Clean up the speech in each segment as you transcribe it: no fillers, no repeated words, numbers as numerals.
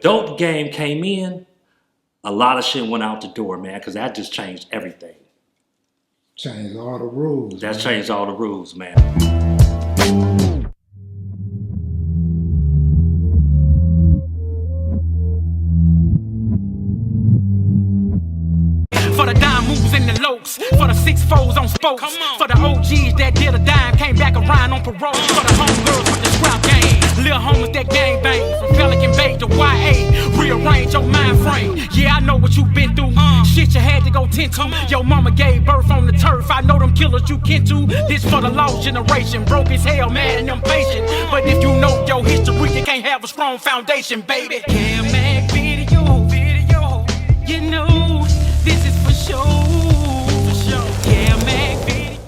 dope game came in, a lot of shit went out the door, man, because that just changed everything. Changed all the rules. That's changed all the rules, man. For the dime moves and the lokes, for the 6-4s on spokes, for the OGs that did a dime, came back around on parole, for the homegirls with the scrap game, little homies that gang bang, from Pelican Bay to YA, rearrange your mind frame. Yeah, I know what you been through, shit you had to go tend to. Your mama gave birth on the turf, I know them killers you kin to. This for the lost generation, broke as hell, mad and impatient. But if you know your history, you can't have a strong foundation, baby. Kev Mac video, you know this is for sure. Kev Mac video.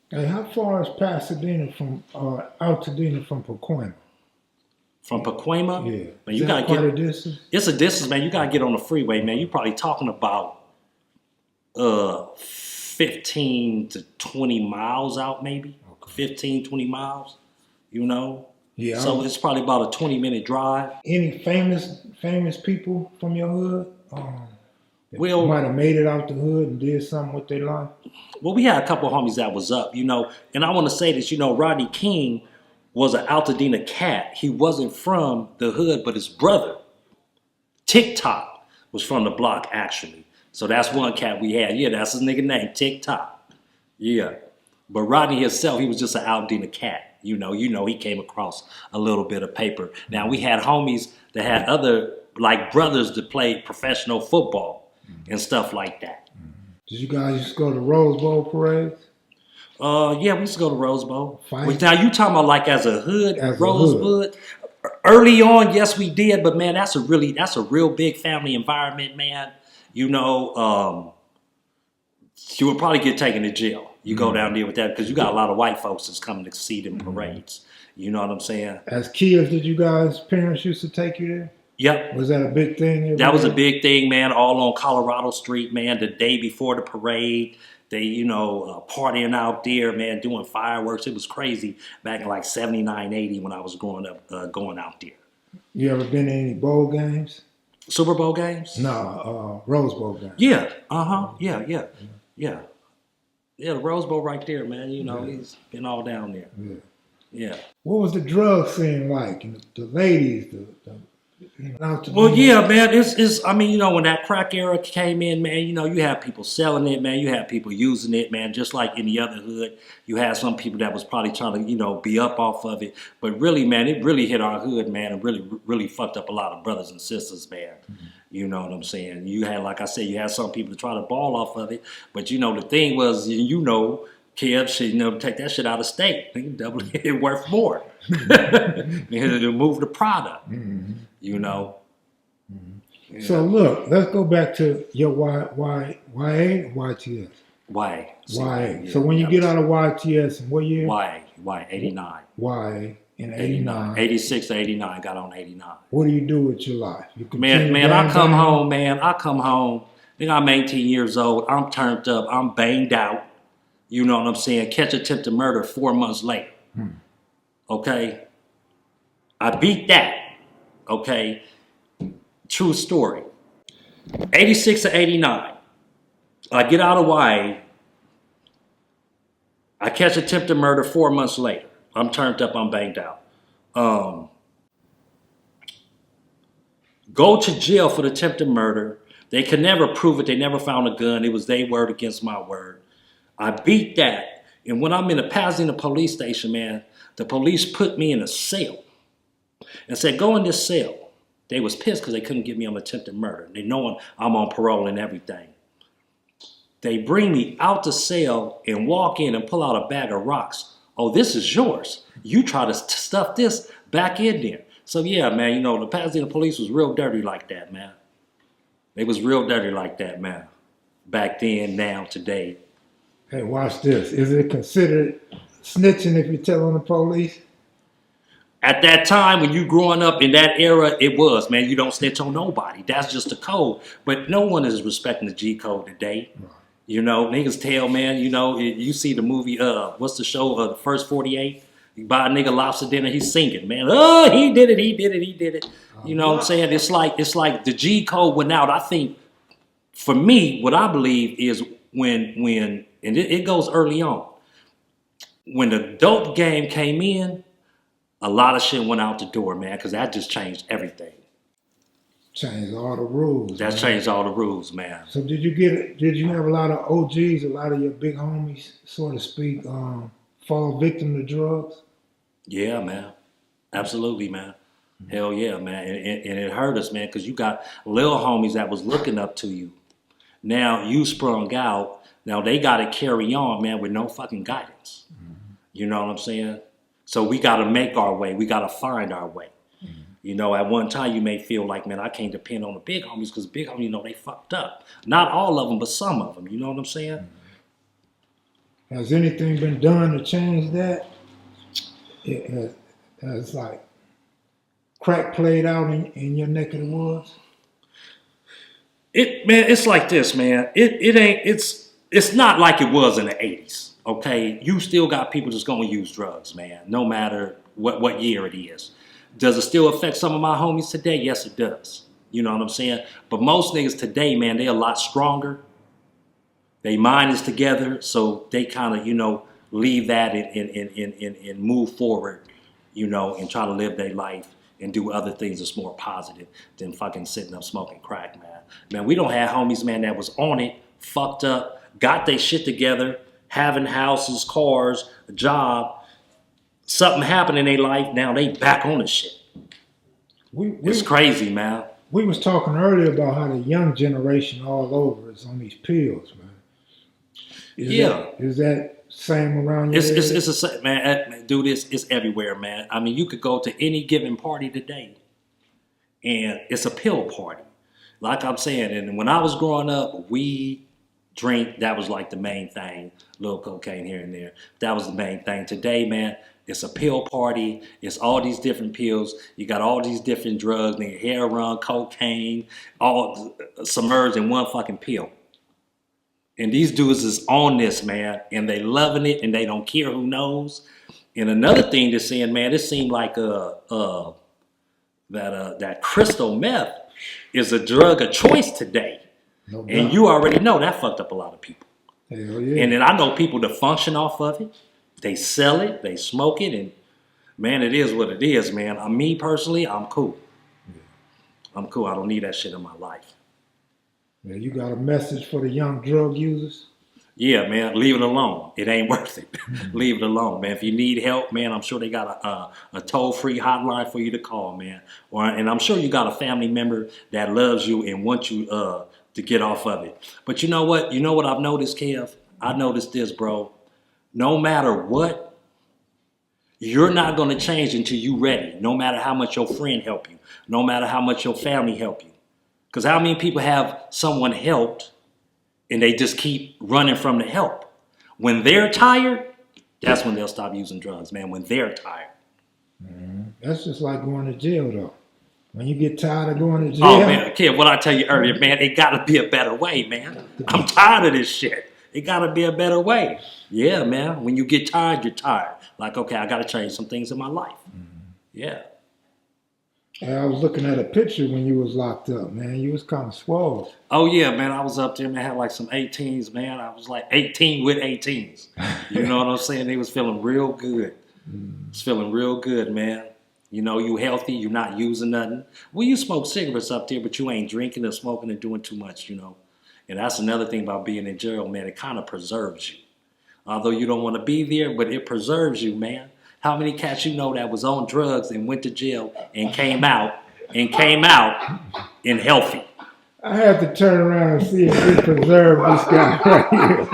Hey, how far is Pasadena from Altadena from Pacoima? From Pacoima? Yeah. Man, you gotta quite a distance? It's a distance, man. You gotta get on the freeway, man. You're probably talking about 15 to 20 miles out, maybe. Okay. 15, 20 miles, you know? Yeah. So it's probably about a 20-minute drive. Any famous people from your hood? Well, might have made it out the hood and did something with their life? Well, we had a couple of homies that was up, you know. And I want to say this, you know, Rodney King was an Altadena cat. He wasn't from the hood, but his brother, TikTok, was from the block, actually. So that's one cat we had. Yeah, that's his nigga name, TikTok. Yeah. But Rodney himself, he was just an Altadena cat. You know, he came across a little bit of paper. Now, we had homies that had other, like brothers that played professional football and stuff like that. Did you guys just go to Rose Bowl parades? Yeah, we used to go to Rose Bowl. Fight? Now, you talking about like as a hood, Rosebud? Early on, yes, we did. But, man, that's a real big family environment, man. You know, you would probably get taken to jail. You go down there with that because you got a lot of white folks that's coming to see them parades. You know what I'm saying? As kids, did you guys, parents used to take you there? Yep. Was that a big thing? That was a big thing, man, all on Colorado Street, man, the day before the parade. They, you know, partying out there, man, doing fireworks. It was crazy back in like 79, 80 when I was growing up, going out there. You ever been to any bowl games? Super Bowl games? No, Rose Bowl games. Yeah, yeah, the Rose Bowl right there, man. You know, he's been all down there. Yeah. What was the drug scene like? And the ladies, Well, yeah, man. It's. I mean, you know, when that crack era came in, man, you know, you have people selling it, man. You have people using it, man. Just like in the other hood, you had some people that was probably trying to, you know, be up off of it. But really, man, it really hit our hood, man, and really fucked up a lot of brothers and sisters, man. You know what I'm saying? You had, like I said, you had some people to try to ball off of it. But, you know, the thing was, you know, Kev should, you know, take that shit out of state. Double it worth more. To move the product, you know. Yeah. So look, let's go back to your YA or YTS? YA. YA. So when you get out of YTS, in what year? YA, 89. YA in 89. 86 to 89, got on 89. What do you do with your life? Man, I come home, man. I come home. I think I'm 18 years old. I'm turned up. I'm banged out. You know what I'm saying? Catch attempted murder 4 months later. Okay? I beat that. Okay? True story. 86 to 89. I get out of YA. I catch attempted murder 4 months later. I'm turned up. I'm banged out. Go to jail for the attempted murder. They could never prove it. They never found a gun. It was their word against my word. I beat that. And when I'm in the Pasadena police station, man, the police put me in a cell and said, go in this cell. They was pissed because they couldn't get me on attempted murder. They knowing I'm on parole and everything. They bring me out the cell and walk in and pull out a bag of rocks. Oh, this is yours. You try to stuff this back in there. So yeah, man, you know, the Pasadena police was real dirty like that, man. They was real dirty like that, man. Back then, now, today. Hey, watch this. Is it considered snitching if you tell on the police? At that time, when you growing up in that era, it was, man. You don't snitch on nobody. That's just the code. But no one is respecting the G code today. Right. You know, niggas tell, man, you know, you see the movie, what's the show, The First 48? You buy a nigga lobster dinner, he's singing, man. Oh, he did it, he did it, he did it. You know what I'm saying? It's like the G code went out. I think for me, what I believe is when and it goes early on. When the dope game came in, a lot of shit went out the door, man, because that just changed everything. Changed all the rules. That changed all the rules, man. So did you have a lot of OGs, a lot of your big homies, so to speak, fall victim to drugs? Yeah, man. Absolutely, man. Hell yeah, man. And it hurt us, man, because you got little homies that was looking up to you. Now you sprung out. Now they got to carry on, man, with no fucking guidance. You know what I'm saying? So we got to make our way. We got to find our way. You know, at one time you may feel like, man, I can't depend on the big homies because big homies, you know, they fucked up. Not all of them, but some of them. You know what I'm saying? Has anything been done to change that? It has like crack played out in your neck of the woods? It's like this, man. It's not like it was in the 80s. Okay, you still got people just gonna use drugs, man, no matter what year it is. Does it still affect some of my homies today? Yes, it does. You know what I'm saying? But most niggas today, man, they a lot stronger. They mind is together, so they kind of, you know, leave that and move forward, you know, and try to live their life and do other things that's more positive than fucking sitting up smoking crack, man. Man, we don't have homies, man, that was on it, fucked up, got their shit together, having houses, cars, a job. Something happened in their life, now they back on the shit. It's crazy, man. We was talking earlier about how the young generation all over is on these pills, man. Is that same around your area? It's the same, man. Dude, it's everywhere, man. I mean, you could go to any given party today, and it's a pill party. Like I'm saying, and when I was growing up, weed, drink, that was like the main thing. A little cocaine here and there. That was the main thing. Today, man, it's a pill party. It's all these different pills. You got all these different drugs, nigga, heroin, cocaine, all submerged in one fucking pill. And these dudes is on this, man, and they loving it, and they don't care who knows. And another thing they're saying, man, it seemed like that crystal meth is a drug of choice today. No doubt. And you already know that fucked up a lot of people. Hell yeah. And then I know people that function off of it. They sell it, they smoke it, and man, it is what it is, man. Me personally, I'm cool. Yeah. I'm cool. I don't need that shit in my life. Yeah, you got a message for the young drug users? Yeah, man, leave it alone. It ain't worth it. Leave it alone, man. If you need help, man, I'm sure they got a toll-free hotline for you to call, man. And I'm sure you got a family member that loves you and wants you to get off of it. But you know what? You know what I've noticed, Kev? I noticed this, bro. No matter what, you're not going to change until you're ready. No matter how much your friend help you. No matter how much your family help you. Because how many people have someone helped and they just keep running from the help? When they're tired, that's when they'll stop using drugs, man. When they're tired. That's just like going to jail, though. When you get tired of going to jail. Oh, man, Kev, what I tell you earlier, man, it got to be a better way, man. I'm tired of this shit. It got to be a better way. Yeah, man. When you get tired, you're tired. Like, okay, I got to change some things in my life. Yeah. I was looking at a picture when you was locked up, man. You was kind of swole. Oh, yeah, man. I was up there, man. I had like some 18s, man. I was like 18 with 18s. You know what I'm saying? They was feeling real good. It's feeling real good, man. You know, you healthy. You're not using nothing. Well, you smoke cigarettes up there, but you ain't drinking or smoking and doing too much, you know. And that's another thing about being in jail, man. It kind of preserves you. Although you don't want to be there, but it preserves you, man. How many cats you know that was on drugs and went to jail and came out and healthy? I had to turn around and see if we preserved this guy right here.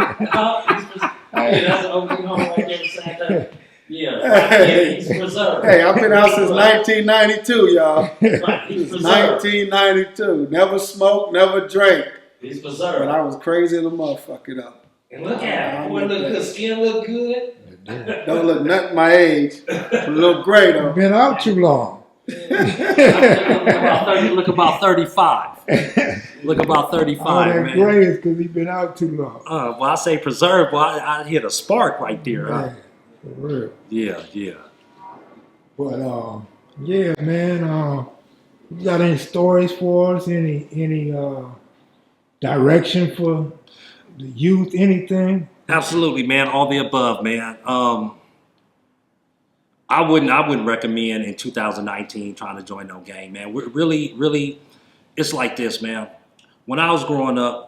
Hey, that's an OG home right there. Yeah, he's preserved. Hey, I've been out since 1992, y'all. Right, he's preserved. 1992. Never smoked, never drank. He's preserved. But I was crazy as a motherfucker, though. And look at him. Boy, look good. Skin look good. Don't look nothing my age. A little gray, though. Been out too long. Look about 35. Look about 35, all that man. gray is because he been out too long. Well, I say preserve. Well, I hit a spark right there. Man, for real. Yeah. But yeah, man. You got any stories for us? Any direction for the youth? Anything? Absolutely, man. All the above, man. I wouldn't recommend in 2019 trying to join no gang, man. We're really, it's like this, man. When I was growing up,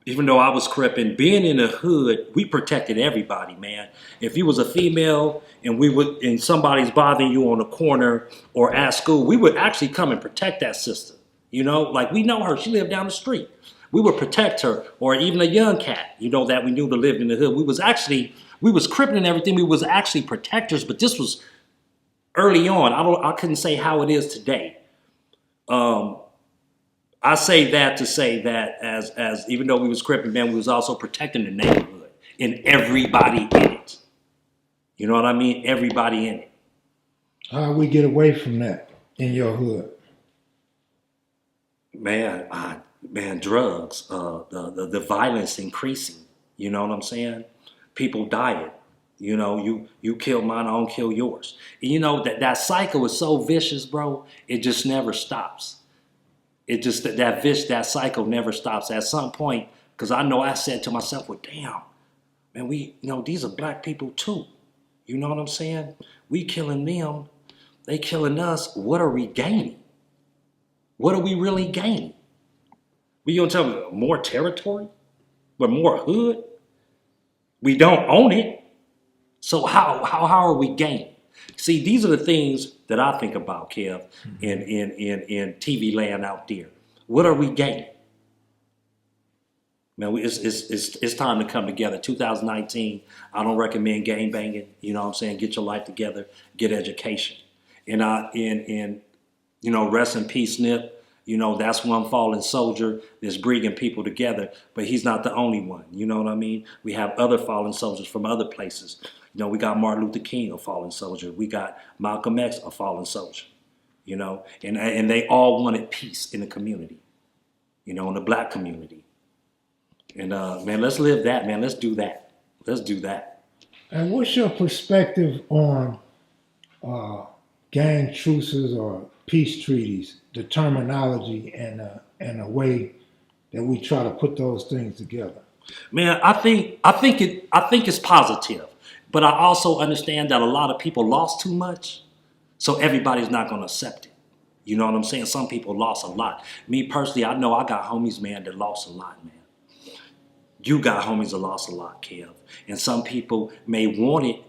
even though I was Crippin, being in the hood, we protected everybody, man. If you was a female and somebody's bothering you on the corner or at school, we would actually come and protect that sister. You know, like we know her, she lived down the street. We would protect her, or even a young cat, you know, that we knew that lived in the hood. We was Crippin and everything. We was actually protectors, but this was early on. I couldn't say how it is today. I say that to say that as even though we was Crippin, man, we was also protecting the neighborhood and everybody in it. You know what I mean? Everybody in it. How we get away from that in your hood? Man, drugs, the violence increasing. You know what I'm saying? People dying. You know, you kill mine, I don't kill yours. And you know that cycle is so vicious, bro. It just never stops. It just that cycle never stops. At some point, because I said to myself, well, damn, man, these are black people too. You know what I'm saying? We killing them, they killing us. What are we gaining? What are we really gaining? We gonna tell me more territory, but more hood? We don't own it. So how are we gaining? See, these are the things that I think about, Kev, in TV land out there. What are we gaining? Man, it's time to come together. 2019, I don't recommend gang banging. You know what I'm saying? Get your life together, get education. And rest in peace, Nip. You know, that's one fallen soldier that's bringing people together, but he's not the only one. You know what I mean? We have other fallen soldiers from other places. You know, we got Martin Luther King, a fallen soldier. We got Malcolm X, a fallen soldier. You know, and they all wanted peace in the community. You know, in the black community. And man, let's live that, man. Let's do that. Let's do that. And what's your perspective on gang truces or peace treaties, the terminology and the way that we try to put those things together? Man, I think it's positive, but I also understand that a lot of people lost too much, so everybody's not going to accept it. You know what I'm saying? Some people lost a lot. Me personally, I know I got homies, man, that lost a lot, man. You got homies that lost a lot, Kev. And some people may want it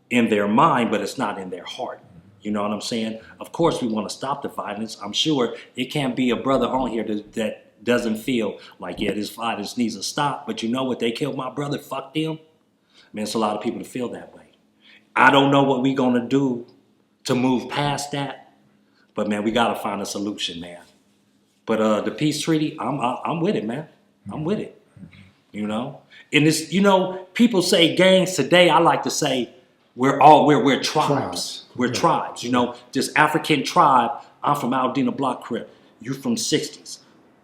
in their mind, but it's not in their heart. You know what I'm saying? Of course, we want to stop the violence. I'm sure it can't be a brother on here that doesn't feel like, yeah, this violence needs to stop. But you know what? They killed my brother. Fuck them. Man, it's a lot of people that feel that way. I don't know what we're going to do to move past that. But, man, we got to find a solution, man. But the peace treaty, I'm with it, man. I'm with it. You know? And it's, you know, people say gangs today. I like to say we're tribes. We're tribes. You know, this African tribe. I'm from Altadena Blocc Crips. You from 60s.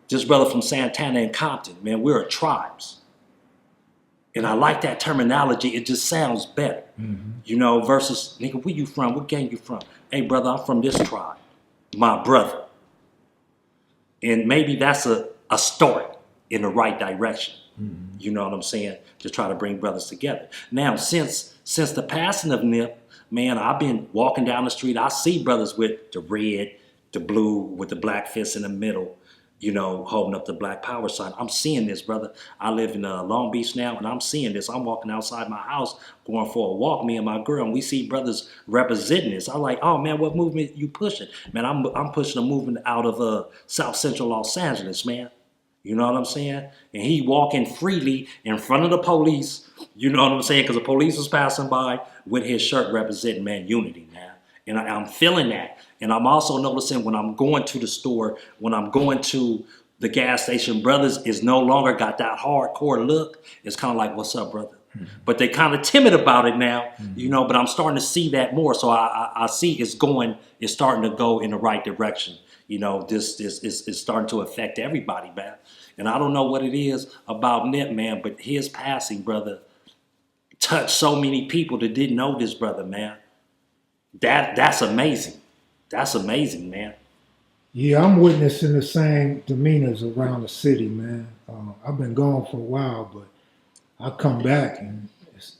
This brother from Santana and Compton. Man, we're tribes. And I like that terminology. It just sounds better. Mm-hmm. You know, versus, nigga, where you from? What gang you from? Hey, brother, I'm from this tribe. My brother. And maybe that's a start in the right direction. Mm-hmm. You know what I'm saying? To try to bring brothers together. Now, since the passing of Nip, man, I've been walking down the street. I see brothers with the red, the blue, with the black fist in the middle, you know, holding up the black power sign. I'm seeing this, brother. I live in Long Beach now, and I'm seeing this. I'm walking outside my house, going for a walk, me and my girl, and we see brothers representing this. I'm like, oh, man, what movement you pushing? Man, I'm pushing a movement out of South Central Los Angeles, man. You know what I'm saying? And he walking freely in front of the police, you know what I'm saying? Because the police was passing by with his shirt representing, man, unity, man. And I'm feeling that. And I'm also noticing when I'm going to the store, when I'm going to the gas station, brothers is no longer got that hardcore look. It's kind of like, what's up, brother? Mm-hmm. But they kind of timid about it now, you know, but I'm starting to see that more. So I see it's starting to go in the right direction. You know, this is starting to affect everybody, man. And I don't know what it is about Nip, man, but his passing, brother, touched so many people that didn't know this brother, man. that's amazing. That's amazing, man. Yeah, I'm witnessing the same demeanors around the city, man. I've been gone for a while, but I come back and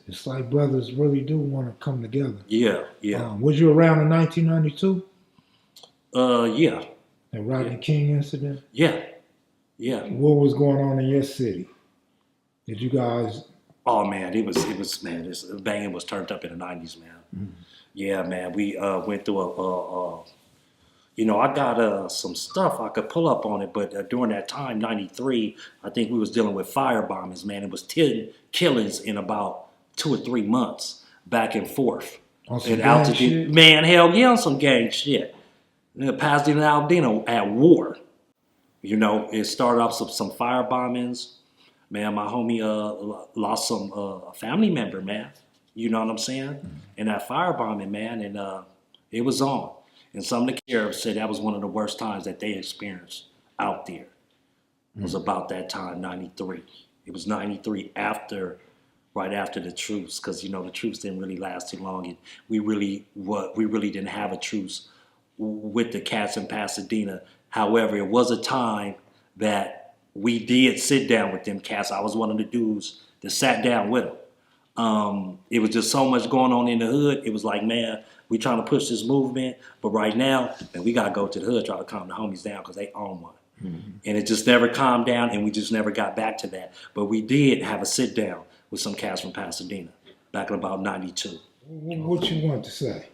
it's like brothers really do want to come together. Yeah, yeah. Was you around in 1992? Yeah. The Rodney King incident? Yeah. Yeah. What was going on in your city? Did you guys? Oh man, it was man. This banging was turned up in the '90s, man. Mm-hmm. Yeah, man. We went through I got some stuff I could pull up on it, but during that time, '93, I think we was dealing with fire bombings, man. It was 10 killings in about 2 or 3 months, back and forth. On some gang shit? Man, hell yeah, on some gang shit. Pasadena and Altadena at war. It started off some fire bombings. Man, my homie lost some a family member, man. You know what I'm saying? Mm-hmm. In that fire bombing, man, and it was on. And some of the Caribs said that was one of the worst times that they experienced out there. It was about that time, 93. It was 93 right after the truce, because the truce didn't really last too long. And we really didn't have a truce with the cats in Pasadena. However, it was a time that we did sit down with them cats. I was one of the dudes that sat down with them. It was just so much going on in the hood. It was like, man, we trying to push this movement, but right now, man, we got to go to the hood, try to calm the homies down because they own one. Mm-hmm. And it just never calmed down, and we just never got back to that. But we did have a sit down with some cats from Pasadena back in about 92. What you want to say?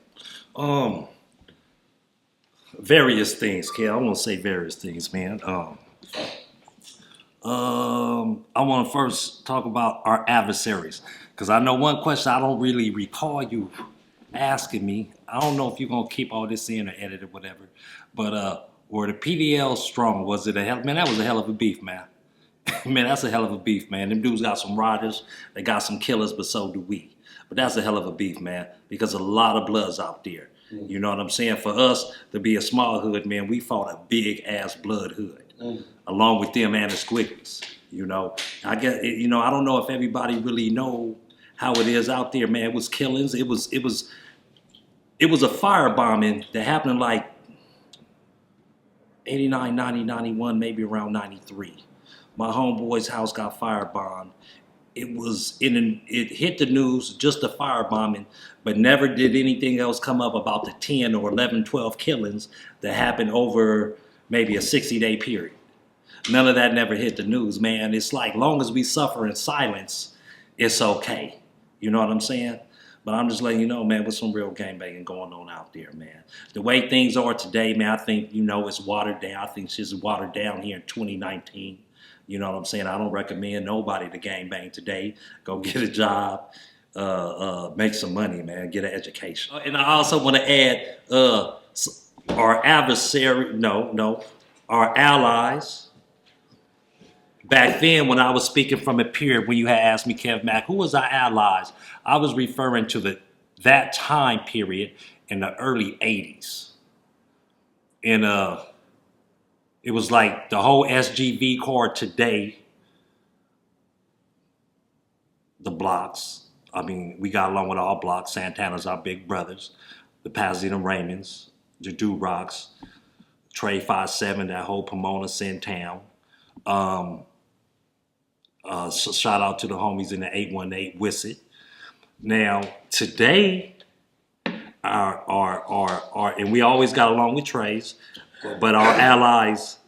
Various things, Kev. I want to say various things, man. I want to first talk about our adversaries, because I know one question I don't really recall you asking me. I don't know if you're going to keep all this in or edit or whatever, but were the PDL strong? Was it man, that was a hell of a beef, man. Man, that's a hell of a beef, man. Them dudes got some riders, they got some killers, but so do we. But that's a hell of a beef, man, because a lot of blood's out there. You know what I'm saying? For us to be a small hood, man, we fought a big-ass blood hood, along with them and the Squigglies. I guess, I don't know if everybody really know how it is out there, man. It was killings. It was a firebombing that happened in like 89, 90, 91, maybe around 93. My homeboy's house got firebombed. It hit the news, just the firebombing, but never did anything else come up about the 10 or 11, 12 killings that happened over maybe a 60-day period. None of that never hit the news, man. It's like, long as we suffer in silence, it's okay. You know what I'm saying? But I'm just letting you know, man, with some real gangbanging going on out there, man. The way things are today, man, I think, it's watered down. I think shit's watered down here in 2019. You know what I'm saying? I don't recommend nobody to gangbang today. Go get a job, make some money, man, get an education. And I also want to add our allies. Back then, when I was speaking from a period when you had asked me, Kev Mac, who was our allies? I was referring to that time period in the early 80s. And it was like the whole SGV core today, the blocks. I mean, we got along with all blocks. Santana's our big brothers. The Pasadena Raymonds, the Do-Rocks, Trey 5-7, that whole Pomona Sin Town. So shout out to the homies in the 818 Wisset. Now, today, our and we always got along with Trays, but our allies,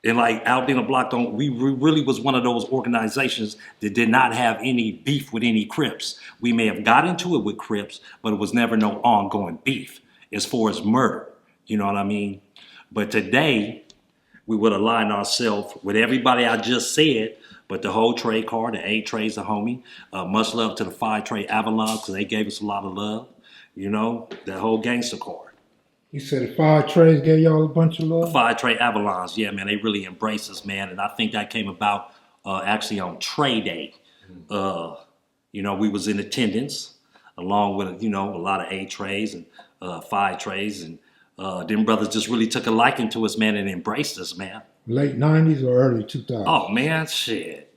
and like Altadena Blocc, we really was one of those organizations that did not have any beef with any Crips. We may have got into it with Crips, but it was never no ongoing beef as far as murder. You know what I mean? But today, we would align ourselves with everybody I just said, but the whole trade card, the 8 Trays, the homie. Much love to the 5 Tray Avalons, because they gave us a lot of love. That whole Gangster card. You said the 5 Trays gave y'all a bunch of love? 5 Tray Avalons, yeah, man, they really embraced us, man. And I think that came about actually on Tray Day. We was in attendance along with, a lot of 8 Trays and 5 Trays. And them brothers just really took a liking to us, man, and embraced us, man. Late 90s or early 2000s? Oh, man, shit.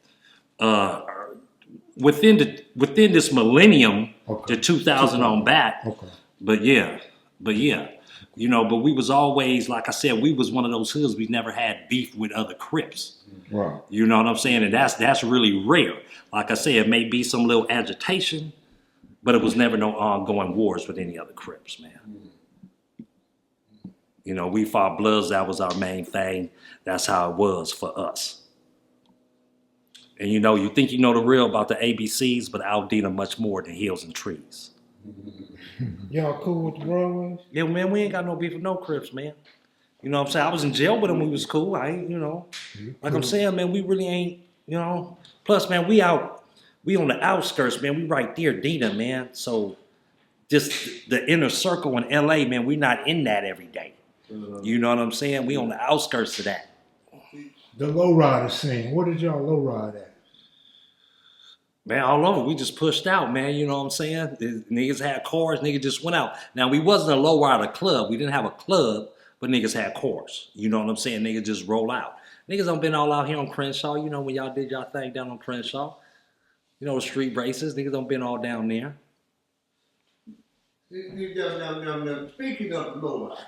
Within this millennium, okay, the 2000 on back, okay, But yeah, you know, but we was always, like I said, we was one of those hoods, we never had beef with other Crips. Right. You know what I'm saying? And that's really rare. Like I said, it may be some little agitation, but it was never no ongoing wars with any other Crips, man. You know, we fought Bloods, that was our main thing. That's how it was for us. And you know, you think you know the real about the ABCs, but Altadena much more than hills and trees. Y'all cool with the Broadways? Yeah, man, we ain't got no beef with no Crips, man. You know what I'm saying? I was in jail with them, we was cool. I ain't, you know. Like I'm saying, man, we really ain't, you know. Plus, man, we on the outskirts, man. We right there, Dena, man. So just the inner circle in LA, man, we not in that every day. You know what I'm saying? We on the outskirts of that. The lowrider scene. What did y'all lowride at? Man, all over. We just pushed out, man. You know what I'm saying? The niggas had cars. Niggas just went out. Now, we wasn't a lowrider club. We didn't have a club, but niggas had cars. You know what I'm saying? Niggas just roll out. Niggas done been all out here on Crenshaw. You know when y'all did y'all thing down on Crenshaw. You know the street races. Niggas done been all down there. Speaking of the lowrider.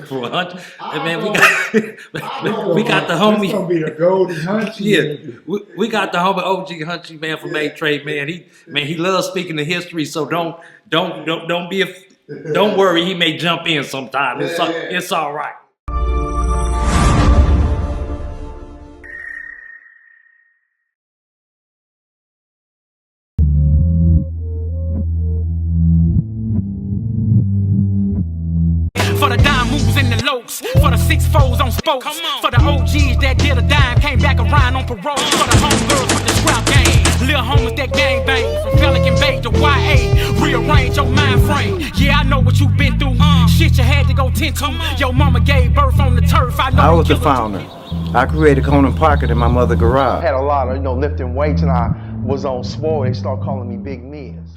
What? Hey, man, we got the homie. That's gonna be the Goldie Hunchy. Yeah, we got the homie OG Hunchy, man, from Five Tray, man. He loves speaking the history, so don't worry, he may jump in sometime. It's all right. For the dime moves in the lokes, for the 6-4s on spokes, for the OGs that did a dime, came back around on parole, for the homegirls with the scrap game, little homies that gang bang, from Pelican Bay to YA, rearrange your mind frame. Yeah, I know what you've been through, shit you had to go tend to. Your mama gave birth on the turf. I was the founder. I created Conan Pocket in my mother's garage. I had a lot of, lifting weights, and I was on swole. They started calling me Big Miz.